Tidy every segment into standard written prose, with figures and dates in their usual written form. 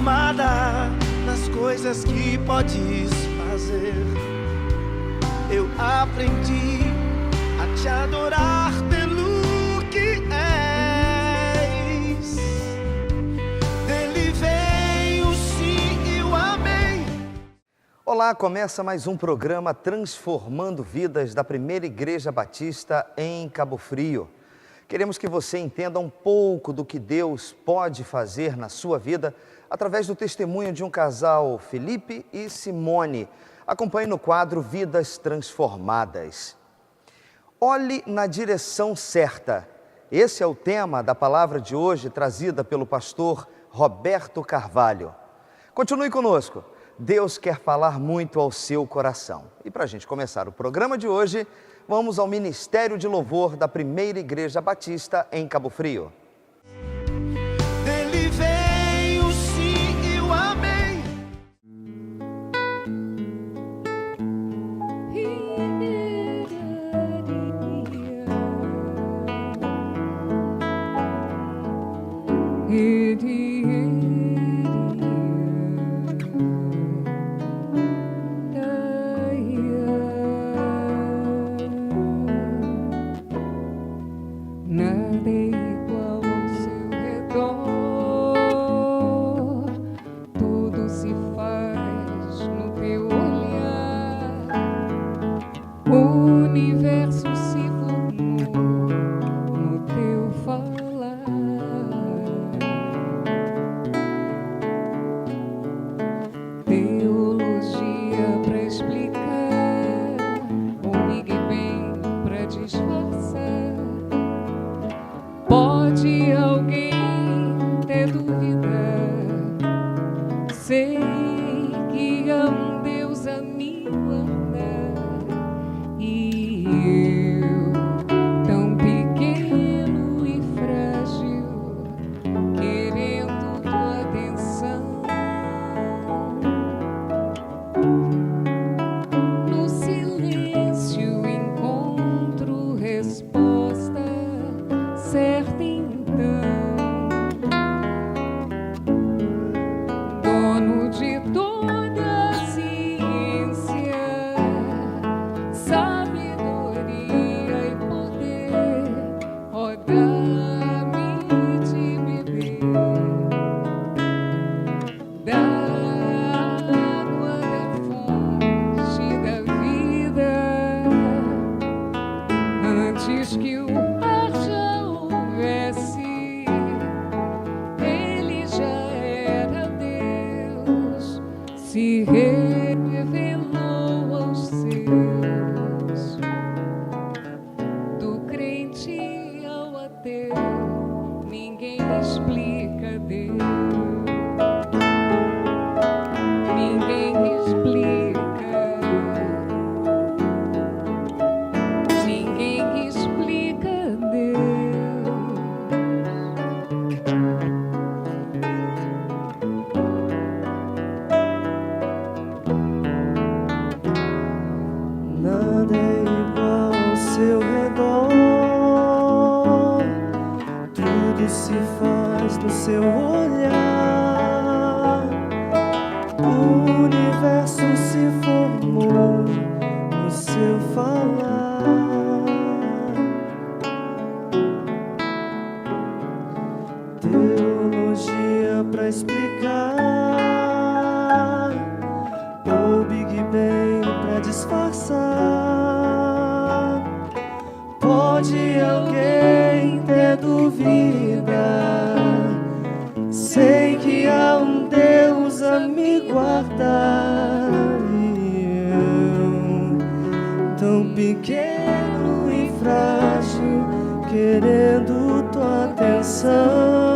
transformada nas coisas que podes fazer. Eu aprendi a te adorar pelo que és. Dele vem o sim e o amém. Olá, começa mais um programa Transformando Vidas da Primeira Igreja Batista em Cabo Frio. Queremos que você entenda um pouco do que Deus pode fazer na sua vida através do testemunho de um casal, Felipe e Simone. Acompanhe no quadro Vidas Transformadas. Olhe na direção certa. Esse é o tema da palavra de hoje, trazida pelo pastor Roberto Carvalho. Continue conosco. Deus quer falar muito ao seu coração. E para a gente começar o programa de hoje, vamos ao Ministério de Louvor da Primeira Igreja Batista em Cabo Frio. Dele vem o sim e o amém. Nada é igual ao seu redor, tudo se faz no teu olhar, o universo se formou no teu falar. Teologia pra explicar, o Big Bang pra disfarçar. Pode alguém ter dúvida? Sei que há um Deus a me guardar, e eu, tão pequeno e frágil, querendo tua atenção. No silêncio encontro resposta certa então, dono de toda a ciência, sabedoria e poder, ó, dá-me de beber da água da fonte da vida, antes que o ele já era Deus, se revelou aos seus, do crente ao ateu, ninguém explica Deus, ninguém explica, ninguém explica Deus. Nada é igual ao seu redor, tudo se faz no seu olhar, o universo se formou no seu falar. Teologia pra explicar, ou Big Bang pra disfarçar. Pode alguém ter dúvida? Sei que há um Deus a me guardar, e eu, tão pequeno e frágil, querendo tua atenção.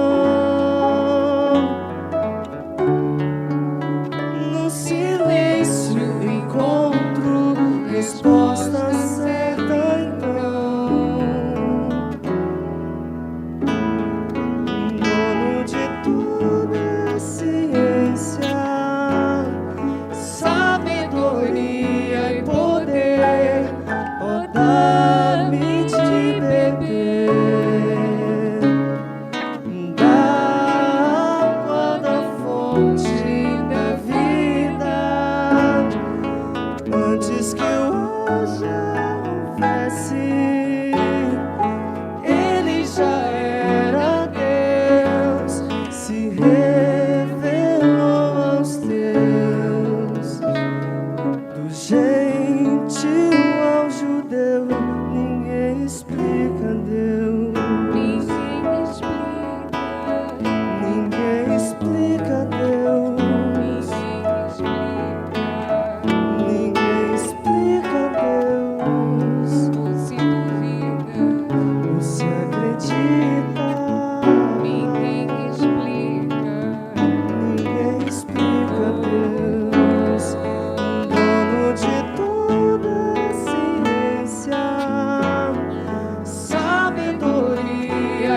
No silêncio encontro resposta certa então, dono de toda a ciência, sabedoria e poder, ó, dá-me de beber da água da fonte houvesse, ele já era Deus, se revelou aos teus. Do gentil ao judeu, ninguém explica Deus. Ninguém explica. Ninguém explica Deus. Ninguém explica. Ninguém explica Deus. Se duvida. Você acredita? Ninguém explica. Ninguém explica Deus. Dono de toda a ciência, sabedoria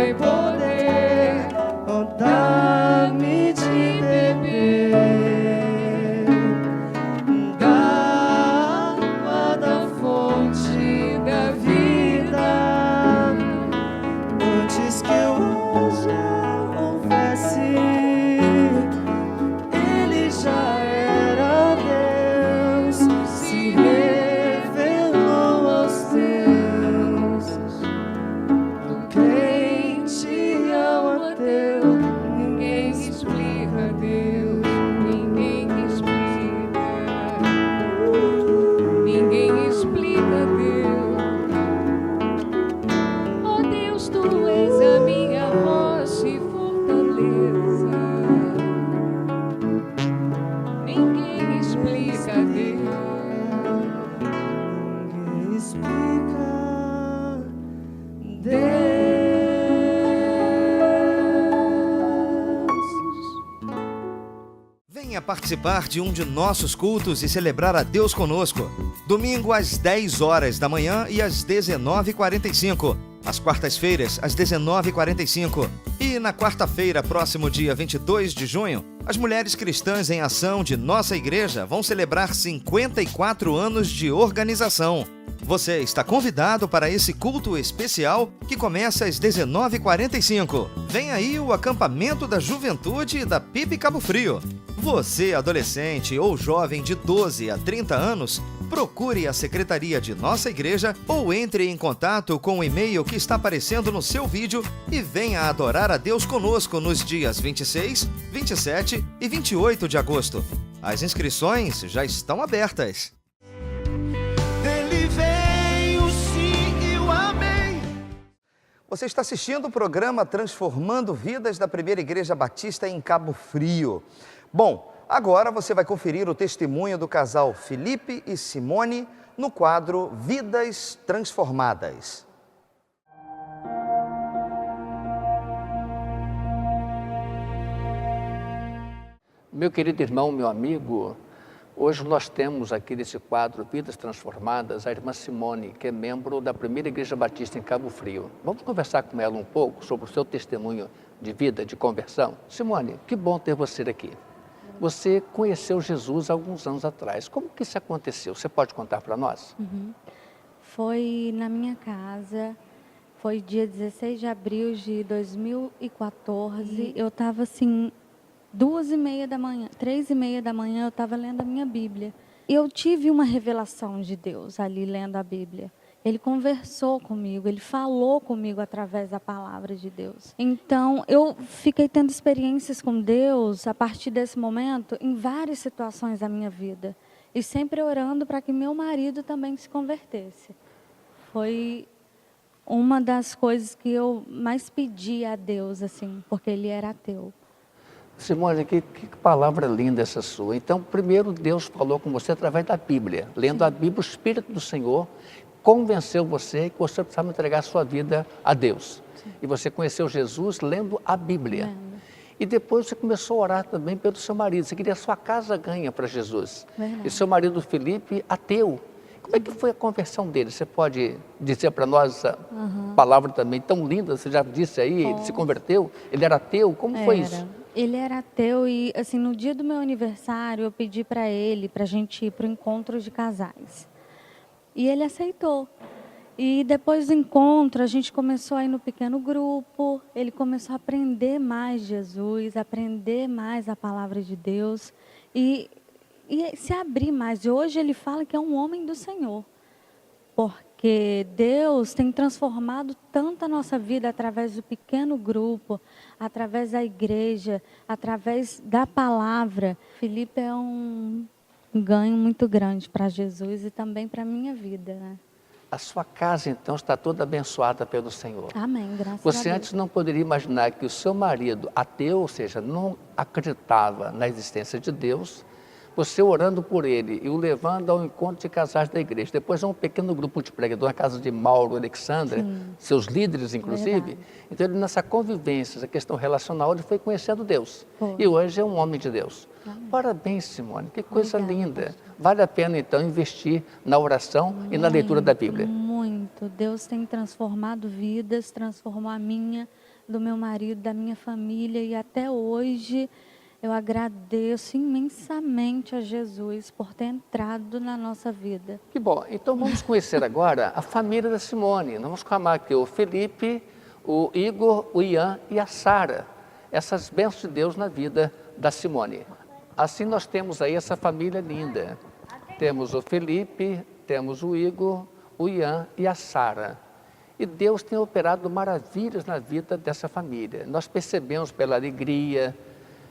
e poder, oh, dá-me de beber da água da fonte da vida. Antes que eu haja houvesse, ele já era Deus, se revelou aos teus. Do crente ao ateu, ninguém Explica Deus. Ninguém explica. Ninguém explica Deus. Oh Deus, tu és a minha rocha e fortaleza. Ninguém explica Deus. Ninguém explica Deus. Venha participar de um de nossos cultos e celebrar a Deus conosco. Domingo às 10 horas da manhã e às 19h45. Às quartas-feiras, às 19h45. E na quarta-feira, próximo dia 22 de junho, as Mulheres Cristãs em Ação de nossa igreja vão celebrar 54 anos de organização. Você está convidado para esse culto especial que começa às 19h45. Vem aí o acampamento da juventude da PIB Cabo Frio. Você, adolescente ou jovem de 12 a 30 anos, procure a secretaria de nossa igreja ou entre em contato com o e-mail que está aparecendo no seu vídeo e venha adorar a Deus conosco nos dias 26, 27 e 28 de agosto. As inscrições já estão abertas. Dele veio o sim e o amém. Você está assistindo o programa Transformando Vidas da Primeira Igreja Batista em Cabo Frio. Bom, agora você vai conferir o testemunho do casal Felipe e Simone no quadro Vidas Transformadas. Meu querido irmão, meu amigo, hoje nós temos aqui nesse quadro Vidas Transformadas a irmã Simone, que é membro da Primeira Igreja Batista em Cabo Frio. Vamos conversar com ela um pouco sobre o seu testemunho de vida, de conversão? Simone, que bom ter você aqui. Você conheceu Jesus há alguns anos atrás. Como que isso aconteceu? Você pode contar para nós? Foi na minha casa, foi dia 16 de abril de 2014. Eu estava assim, 2h30 da manhã, 3h30 da manhã, eu estava lendo a minha Bíblia. Eu tive uma revelação de Deus ali lendo a Bíblia. Ele conversou comigo, ele falou comigo através da palavra de Deus. Então, eu fiquei tendo experiências com Deus a partir desse momento em várias situações da minha vida. E sempre orando para que meu marido também se convertesse. Foi uma das coisas que eu mais pedi a Deus, assim, porque ele era ateu. Simone, que palavra linda essa sua. Então, primeiro Deus falou com você através da Bíblia. Lendo a Bíblia, o Espírito do Senhor convenceu você que você precisava entregar a sua vida a Deus. Sim. E você conheceu Jesus lendo a Bíblia. E depois você começou a orar também pelo seu marido. Você queria a sua casa ganha para Jesus. Verdade. E seu marido Felipe, ateu. Como é que foi a conversão dele? Você pode dizer para nós essa palavra também tão linda? Você já disse aí, ele se converteu? Ele era ateu? Como foi isso? Ele era ateu e, assim, no dia do meu aniversário, eu pedi para ele, para a gente ir para o encontro de casais. E ele aceitou. E depois do encontro, a gente começou a ir no pequeno grupo, ele começou a aprender mais Jesus, aprender mais a palavra de Deus e se abrir mais. E hoje ele fala que é um homem do Senhor, porque porque Deus tem transformado tanto a nossa vida através do pequeno grupo, através da igreja, através da palavra. Felipe é um ganho muito grande para Jesus e também para a minha vida, né? A sua casa, então, está toda abençoada pelo Senhor. Amém, graças a Você Deus. antes não poderia imaginar que o seu marido, ateu, ou seja, não acreditava na existência de Deus, você orando por ele e o levando ao encontro de casais da igreja. Depois, um pequeno grupo de pregador na casa de Mauro, Alexandre, seus líderes, inclusive. Verdade. Então, ele, nessa convivência, essa questão relacional, ele foi conhecendo Deus. Foi. E hoje é um homem de Deus. Parabéns, Simone, que coisa linda. Vale a pena, então, investir na oração e na leitura da Bíblia. Muito. Deus tem transformado vidas, transformou a minha, do meu marido, da minha família, e até hoje eu agradeço imensamente a Jesus por ter entrado na nossa vida. Que bom. Então vamos conhecer agora a família da Simone. Nós vamos chamar aqui o Felipe, o Igor, o Ian e a Sara. Essas bênçãos de Deus na vida da Simone. Assim nós temos aí essa família linda. Temos o Felipe, temos o Igor, o Ian e a Sara. E Deus tem operado maravilhas na vida dessa família. Nós percebemos pela alegria,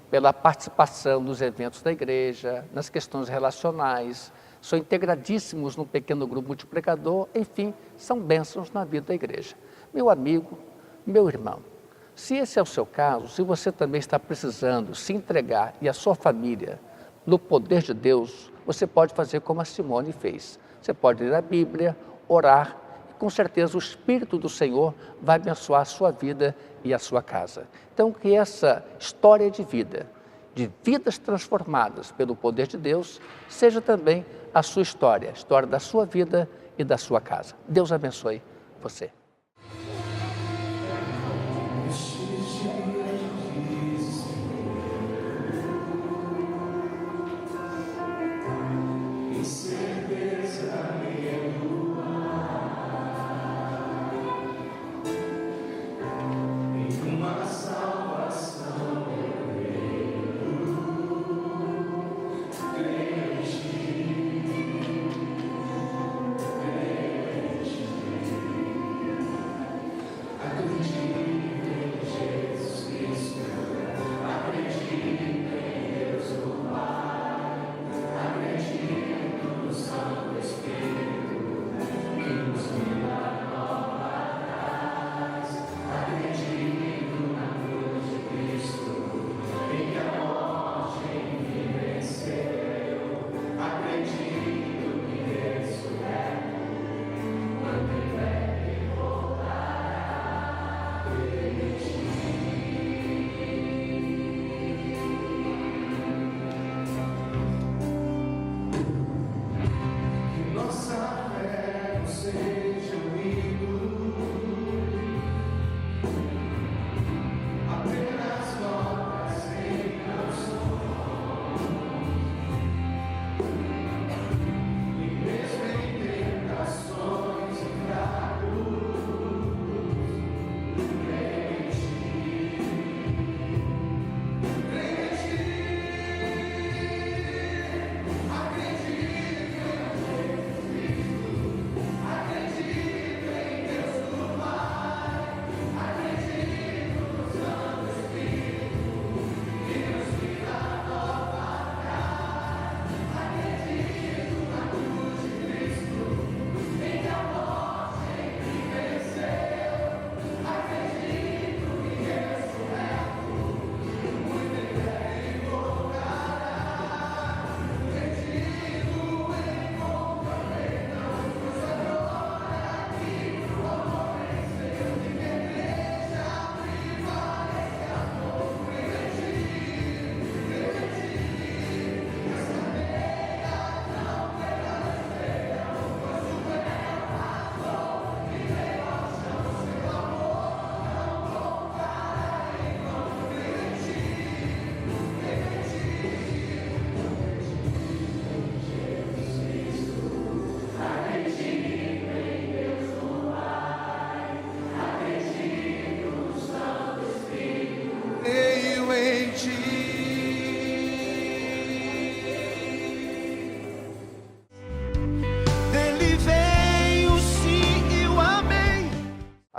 pela participação nos eventos da igreja, nas questões relacionais, são integradíssimos num pequeno grupo multiplicador, enfim, são bênçãos na vida da igreja. Meu amigo, meu irmão, se esse é o seu caso, se você também está precisando se entregar e a sua família no poder de Deus, você pode fazer como a Simone fez. Você pode ler a Bíblia, orar, e com certeza o Espírito do Senhor vai abençoar a sua vida e a sua casa. Então, que essa história de vidas transformadas pelo poder de Deus, seja também a sua história, a história da sua vida e da sua casa. Deus abençoe você.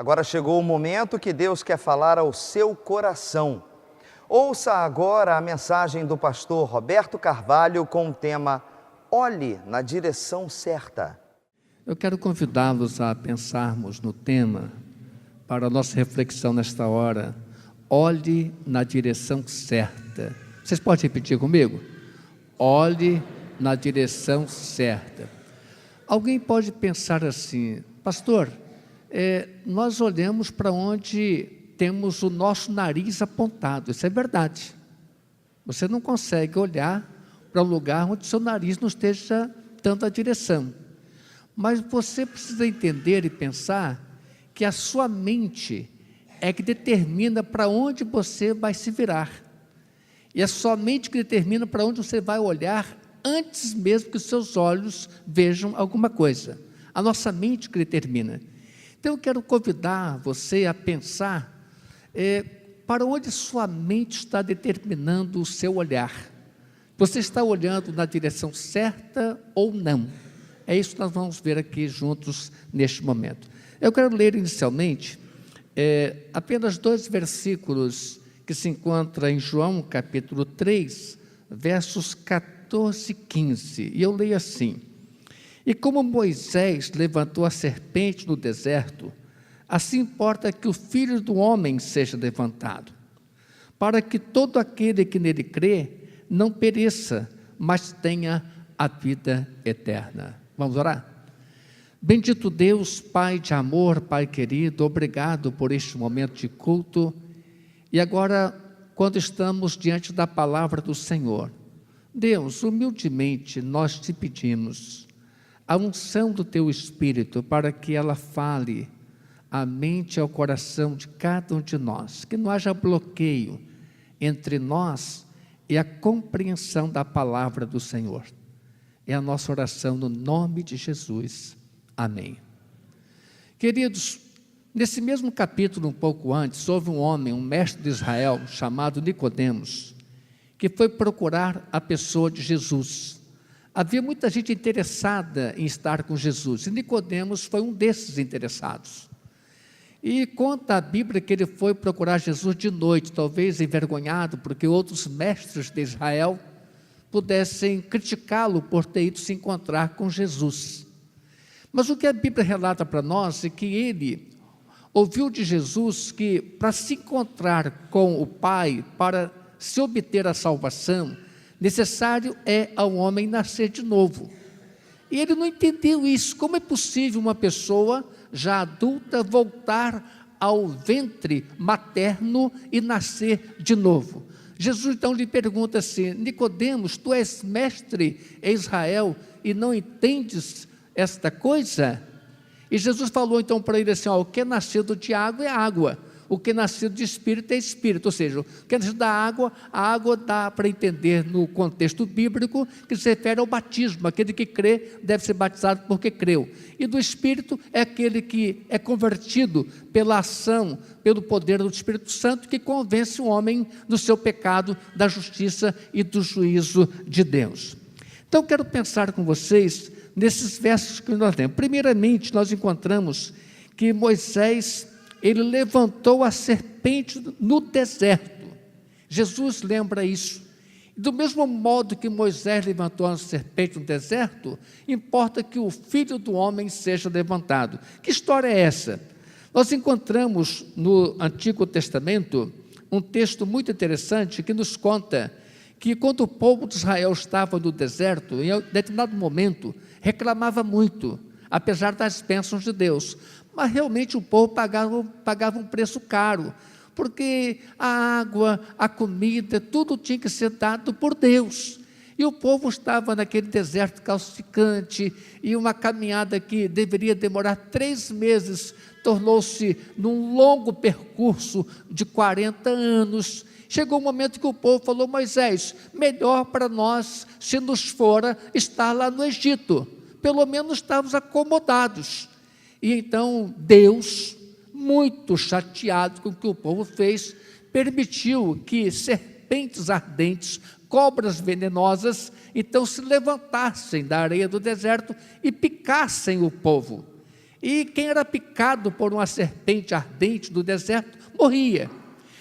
Agora chegou o momento que Deus quer falar ao seu coração. Ouça agora a mensagem do pastor Roberto Carvalho com o tema Olhe na direção certa. Eu quero convidá-los a pensarmos no tema para a nossa reflexão nesta hora. Olhe na direção certa. Vocês podem repetir comigo? Olhe na direção certa. Alguém pode pensar assim, pastor, nós olhamos para onde temos o nosso nariz apontado. Isso é verdade. Você não consegue olhar para um lugar onde seu nariz não esteja dando a direção. Mas você precisa entender e pensar que a sua mente é que determina para onde você vai se virar. E é sua mente que determina para onde você vai olhar antes mesmo que os seus olhos vejam alguma coisa. A nossa mente que determina. Então eu quero convidar você a pensar para onde sua mente está determinando o seu olhar. Você está olhando na direção certa ou não? É isso que nós vamos ver aqui juntos neste momento. Eu quero ler inicialmente apenas 2 versículos que se encontram em João capítulo 3, versos 14 e 15. E eu leio assim: E como Moisés levantou a serpente no deserto, assim importa que o Filho do Homem seja levantado, para que todo aquele que nele crê não pereça, mas tenha a vida eterna. Vamos orar? Bendito Deus, Pai de amor, Pai querido, obrigado por este momento de culto. E agora, quando estamos diante da palavra do Senhor, Deus, humildemente nós te pedimos a unção do Teu Espírito para que ela fale à mente e ao coração de cada um de nós, que não haja bloqueio entre nós e a compreensão da palavra do Senhor. É a nossa oração no nome de Jesus. Amém. Queridos, nesse mesmo capítulo, um pouco antes, houve um homem, um mestre de Israel, chamado Nicodemos, que foi procurar a pessoa de Jesus. Havia muita gente interessada em estar com Jesus, e Nicodemos foi um desses interessados. E conta a Bíblia que ele foi procurar Jesus de noite, talvez envergonhado, porque outros mestres de Israel pudessem criticá-lo por ter ido se encontrar com Jesus. Mas o que a Bíblia relata para nós é que ele ouviu de Jesus que para se encontrar com o Pai, para se obter a salvação, necessário é ao homem nascer de novo. E ele não entendeu isso. Como é possível uma pessoa já adulta voltar ao ventre materno e nascer de novo? Jesus então lhe pergunta assim: Nicodemos, tu és mestre em Israel e não entendes esta coisa? E Jesus falou então para ele assim: o que é nascido de água é água, o que é nascido de espírito é espírito. Ou seja, o que é nascido da água, a água dá para entender no contexto bíblico que se refere ao batismo. Aquele que crê deve ser batizado porque creu. E do espírito é aquele que é convertido pela ação, pelo poder do Espírito Santo, que convence o homem do seu pecado, da justiça e do juízo de Deus. Então quero pensar com vocês nesses versos que nós lemos. Primeiramente, nós encontramos que Moisés, ele levantou a serpente no deserto. Jesus lembra isso. Do mesmo modo que Moisés levantou a serpente no deserto, importa que o Filho do Homem seja levantado. Que história é essa? Nós encontramos no Antigo Testamento um texto muito interessante que nos conta que quando o povo de Israel estava no deserto, em determinado momento, reclamava muito, apesar das bênçãos de Deus. Mas realmente o povo pagava um preço caro, porque a água, a comida, tudo tinha que ser dado por Deus. E o povo estava naquele deserto calcificante, e uma caminhada que deveria demorar 3 meses, tornou-se num longo percurso de 40 anos. Chegou um momento que o povo falou: Moisés, melhor para nós, se nos fora, estar lá no Egito. Pelo menos estávamos acomodados. E então Deus, muito chateado com o que o povo fez, permitiu que serpentes ardentes, cobras venenosas, então se levantassem da areia do deserto e picassem o povo. E quem era picado por uma serpente ardente no deserto, morria.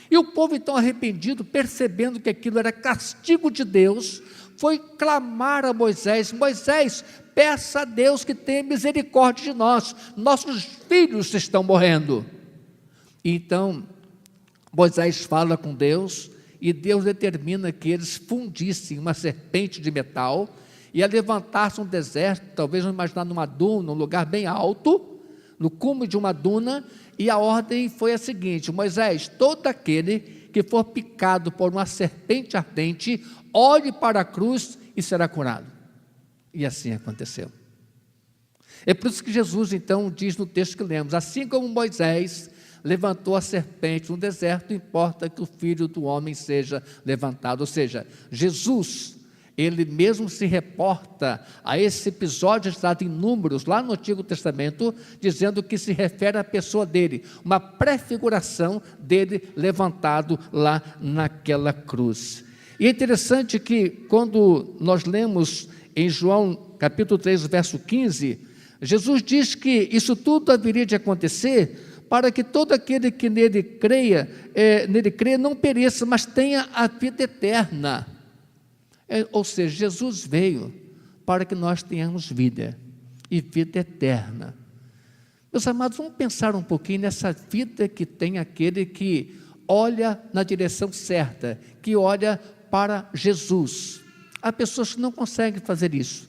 E o povo então arrependido, percebendo que aquilo era castigo de Deus, foi clamar a Moisés: Moisés, peça a Deus que tenha misericórdia de nós, nossos filhos estão morrendo. E então Moisés fala com Deus, e Deus determina que eles fundissem uma serpente de metal, e a levantar-se um deserto, talvez vamos imaginar numa duna, um lugar bem alto, no cume de uma duna, e a ordem foi a seguinte: Moisés, todo aquele que for picado por uma serpente ardente, olhe para a cruz e será curado. E assim aconteceu. É por isso que Jesus então diz no texto que lemos: assim como Moisés levantou a serpente no deserto, importa que o Filho do Homem seja levantado. Ou seja, Jesus, ele mesmo se reporta a esse episódio citado em Números, lá no Antigo Testamento, dizendo que se refere à pessoa dele, uma prefiguração dele levantado lá naquela cruz. E é interessante que quando nós lemos em João capítulo 3, verso 15, Jesus diz que isso tudo haveria de acontecer para que todo aquele que nele creia não pereça, mas tenha a vida eterna. Ou seja, Jesus veio para que nós tenhamos vida, e vida eterna. Meus amados, vamos pensar um pouquinho nessa vida que tem aquele que olha na direção certa, que olha para Jesus. Há pessoas que não conseguem fazer isso,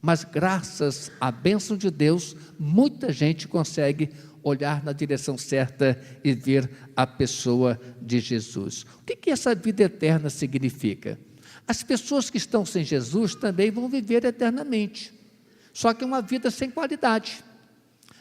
mas graças à bênção de Deus, muita gente consegue olhar na direção certa e ver a pessoa de Jesus. O que essa vida eterna significa? As pessoas que estão sem Jesus também vão viver eternamente, só que uma vida sem qualidade.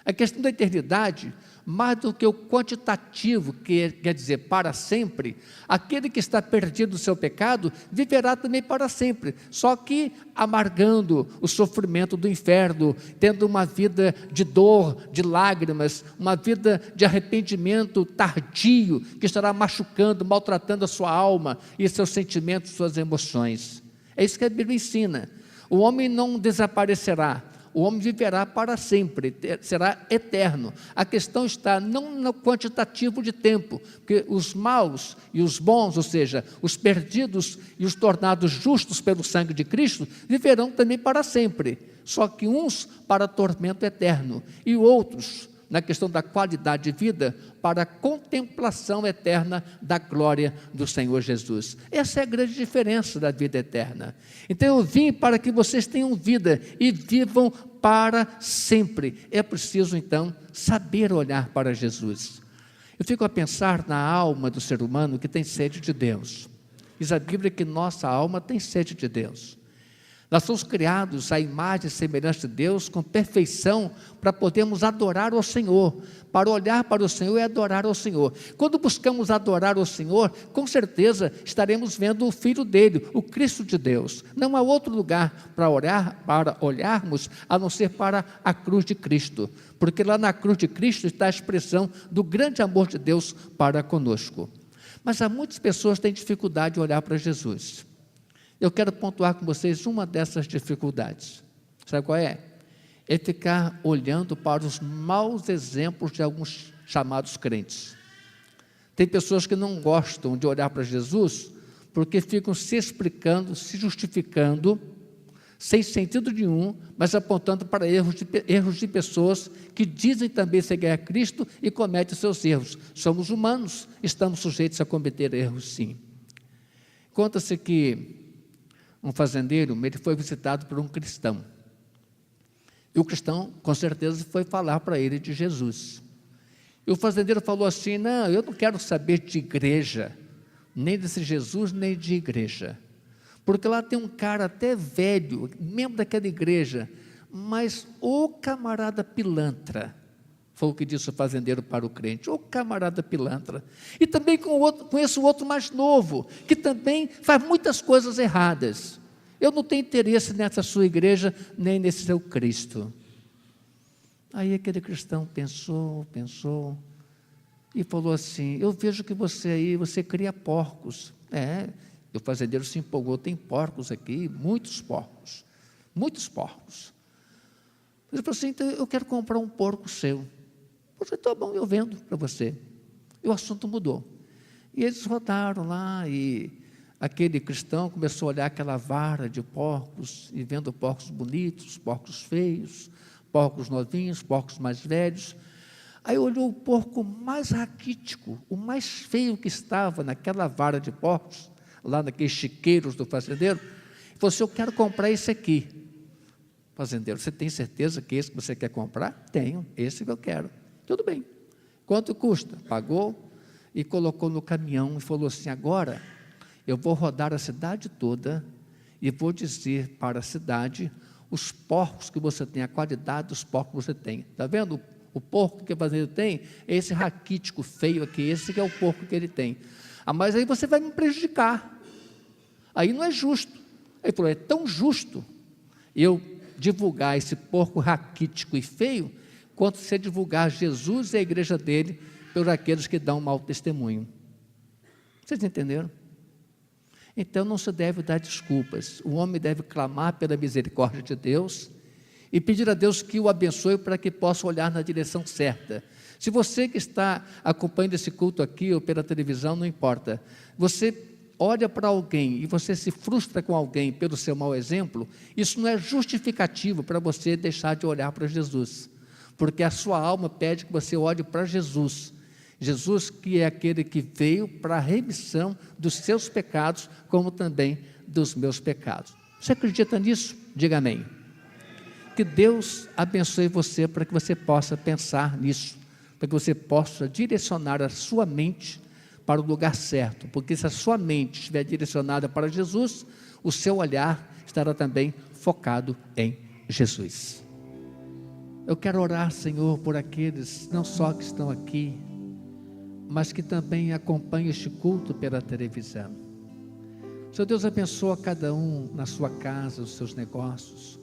A questão da eternidade, mais do que o quantitativo, que quer dizer para sempre, aquele que está perdido no seu pecado, viverá também para sempre, só que amargando o sofrimento do inferno, tendo uma vida de dor, de lágrimas, uma vida de arrependimento tardio, que estará machucando, maltratando a sua alma e seus sentimentos, suas emoções. É isso que a Bíblia ensina. O homem não desaparecerá, o homem viverá para sempre, será eterno. A questão está não no quantitativo de tempo, porque os maus e os bons, ou seja, os perdidos e os tornados justos pelo sangue de Cristo, viverão também para sempre, só que uns para tormento eterno, e outros, na questão da qualidade de vida, para a contemplação eterna da glória do Senhor Jesus. Essa é a grande diferença da vida eterna. Então eu vim para que vocês tenham vida e vivam para sempre. É preciso então saber olhar para Jesus. Eu fico a pensar na alma do ser humano que tem sede de Deus. Diz a Bíblia que nossa alma tem sede de Deus. Nós somos criados à imagem e semelhança de Deus com perfeição para podermos adorar ao Senhor, para olhar para o Senhor e adorar ao Senhor. Quando buscamos adorar ao Senhor, com certeza estaremos vendo o Filho dele, o Cristo de Deus. Não há outro lugar para olharmos a não ser para a cruz de Cristo, porque lá na cruz de Cristo está a expressão do grande amor de Deus para conosco. Mas há muitas pessoas que têm dificuldade de olhar para Jesus. Eu quero pontuar com vocês uma dessas dificuldades. Sabe qual é? É ficar olhando para os maus exemplos de alguns chamados crentes. Tem pessoas que não gostam de olhar para Jesus porque ficam se explicando, se justificando, sem sentido nenhum, mas apontando para erros de pessoas que dizem também seguir a Cristo e cometem seus erros. Somos humanos, estamos sujeitos a cometer erros, sim. Conta-se que um fazendeiro, ele foi visitado por um cristão. E o cristão, com certeza, foi falar para ele de Jesus. E o fazendeiro falou assim: não, eu não quero saber de igreja, nem desse Jesus, nem de igreja. Porque lá tem um cara até velho, membro daquela igreja, mas o camarada pilantra. Foi o que disse o fazendeiro para o crente: ô camarada pilantra. E também conheço outro mais novo, que também faz muitas coisas erradas. Eu não tenho interesse nessa sua igreja, nem nesse seu Cristo. Aí aquele cristão pensou, e falou assim: eu vejo que você cria porcos. O fazendeiro se empolgou: tem porcos aqui, muitos porcos. Ele falou assim, então eu quero comprar um porco seu. Eu falei, tá bom, eu vendo para você. E o assunto mudou. E eles rodaram lá e aquele cristão começou a olhar aquela vara de porcos e vendo porcos bonitos, porcos feios, porcos novinhos, porcos mais velhos. Aí olhou o porco mais raquítico, o mais feio que estava naquela vara de porcos, lá naqueles chiqueiros do fazendeiro, e falou assim, eu quero comprar esse aqui. Fazendeiro, você tem certeza que esse que você quer comprar? Tenho, esse que eu quero. Tudo bem. Quanto custa? Pagou e colocou no caminhão e falou assim, agora eu vou rodar a cidade toda e vou dizer para a cidade os porcos que você tem, a qualidade dos porcos que você tem. Está vendo? O porco que o fazendeiro tem é esse raquítico feio aqui, esse que é o porco que ele tem. Ah, mas aí você vai me prejudicar. Aí não é justo. Ele falou, é tão justo eu divulgar esse porco raquítico e feio, quanto você divulgar Jesus e a igreja dele por aqueles que dão mau testemunho. Vocês entenderam? Então não se deve dar desculpas. O homem deve clamar pela misericórdia de Deus e pedir a Deus que o abençoe para que possa olhar na direção certa. Se você que está acompanhando esse culto aqui ou pela televisão, não importa, você olha para alguém e você se frustra com alguém pelo seu mau exemplo, isso não é justificativo para você deixar de olhar para Jesus, porque a sua alma pede que você olhe para Jesus. Jesus que é aquele que veio para a remissão dos seus pecados, como também dos meus pecados. Você acredita nisso? Diga amém. Que Deus abençoe você para que você possa pensar nisso, para que você possa direcionar a sua mente para o lugar certo, porque se a sua mente estiver direcionada para Jesus, o seu olhar estará também focado em Jesus. Eu quero orar, Senhor, por aqueles não só que estão aqui, mas que também acompanham este culto pela televisão. Senhor Deus, abençoa cada um na sua casa, os seus negócios,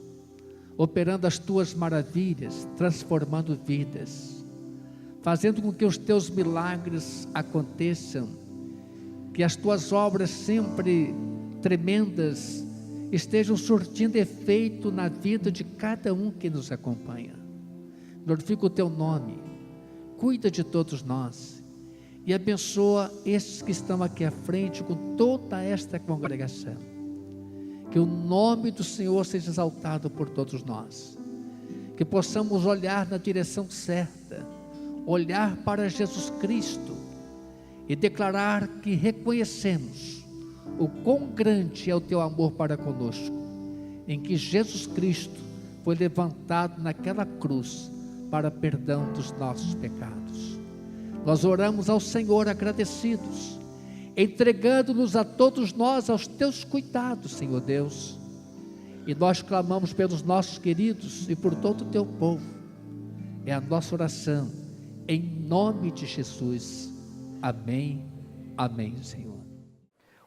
operando as tuas maravilhas, transformando vidas, fazendo com que os teus milagres aconteçam, que as tuas obras sempre tremendas estejam surtindo efeito na vida de cada um que nos acompanha. Glorifica o teu nome, cuida de todos nós e abençoa estes que estão aqui à frente com toda esta congregação. Que o nome do Senhor seja exaltado por todos nós, que possamos olhar na direção certa, olhar para Jesus Cristo e declarar que reconhecemos o quão grande é o teu amor para conosco, em que Jesus Cristo foi levantado naquela cruz para perdão dos nossos pecados. Nós oramos ao Senhor agradecidos, entregando-nos a todos nós aos teus cuidados, Senhor Deus, e nós clamamos pelos nossos queridos e por todo o teu povo. É a nossa oração, em nome de Jesus. Amém, amém, Senhor.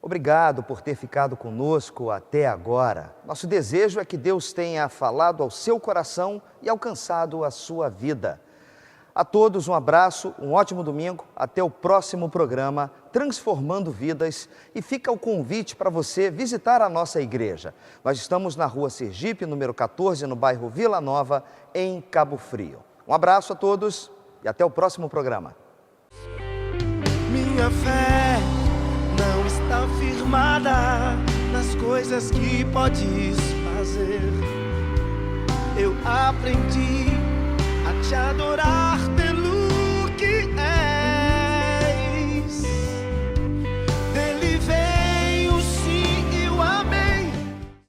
Obrigado por ter ficado conosco até agora. Nosso desejo é que Deus tenha falado ao seu coração e alcançado a sua vida. A todos um abraço, um ótimo domingo, até o próximo programa Transformando Vidas, e fica o convite para você visitar a nossa igreja. Nós estamos na Rua Sergipe, número 14, no bairro Vila Nova, em Cabo Frio. Um abraço a todos e até o próximo programa. Minha fé não está firmada nas coisas que podes fazer. Eu aprendi a te adorar